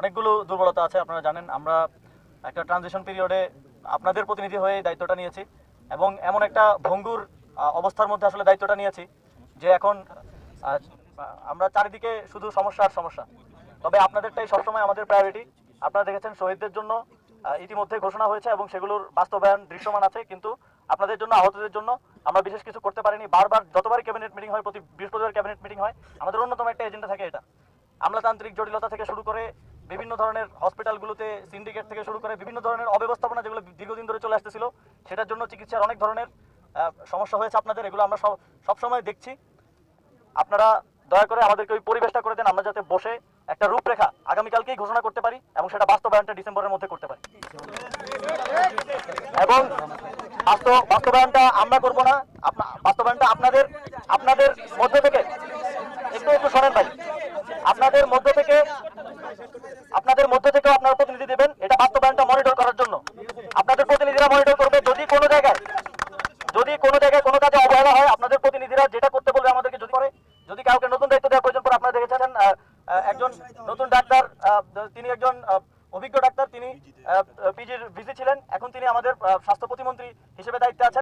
অনেকগুলো দুর্বলতা আছে, আপনারা জানেন। আমরা একটা ট্রানজিশন পিরিয়ডে আপনাদের প্রতিনিধি হয়ে এই দায়িত্বটা নিয়েছি এবং এমন একটা ভঙ্গুর অবস্থার মধ্যে আসলে দায়িত্বটা নিয়েছি যে এখন আহ, আমরা চারিদিকে শুধু সমস্যা আর সমস্যা। তবে আপনাদেরটাই সবসময় আমাদের প্রায়োরিটি। আপনারা দেখেছেন শহীদদের জন্য ইতিমধ্যে ঘোষণা হয়েছে এবং সেগুলোর বাস্তবায়ন দৃশ্যমান আছে, কিন্তু আপনাদের জন্য, আহতদের জন্য আমরা বিশেষ কিছু করতে পারিনি। বারবার যতবারই ক্যাবিনেট মিটিং হয়, প্রতি বৃহস্পতিবার ক্যাবিনেট মিটিং হয়, আমাদের অন্যতম একটা এজেন্ডা থাকে এটা। আমলাতান্ত্রিক জটিলতা থেকে শুরু করে বিভিন্ন ধরনের হসপিটালগুলোতে সিন্ডিকেট থেকে শুরু করে বিভিন্ন ধরনের অব্যবস্থাপনা যেগুলো দীর্ঘদিন ধরে চলে আসতেছিল, সেটার জন্য চিকিৎসার অনেক ধরনের সমস্যা হয়েছে আপনাদের। এগুলো আমরা সবসময় দেখছি। আপনারা দয়া করে আমাদেরকে ওই পরিবেশটা করে দেন, আমরা যাতে বসে একটা রূপরেখা আগামীকালকেই ঘোষণা করতে পারি এবং সেটা বাস্তবায়নটা ডিসেম্বরের মধ্যে করতে পারি। এবং বাস্তবায়নটা আমরা করব না, বাস্তবায়নটা আপনাদের আপনাদের মধ্য থেকে, একটু একটু শোনেন ভাই, আপনাদের মধ্য থেকে আপনারা প্রতিনিধি দেবেন এটা বাস্তবায়নটা মনিটর করার জন্য। আপনাদের প্রতিনিধিরা মনিটর করবে। যদি কোনো জায়গায় কোনো কাজে অবহেলা হয়, আপনাদের প্রতিনিধিরা যেটা করতে বলবে আমাদেরকে, যদি করে, যদি কাউকে নতুন দায়িত্ব দেওয়ার প্রয়োজন পড়ে, আপনারা দেখেছেন একজন নতুন ডাক্তার, তিনি একজন অভিজ্ঞ ডাক্তার, তিনি পিজির ভিসি ছিলেন, এখন তিনি আমাদের স্বাস্থ্য প্রতিমন্ত্রী হিসেবে দায়িত্বে আছেন।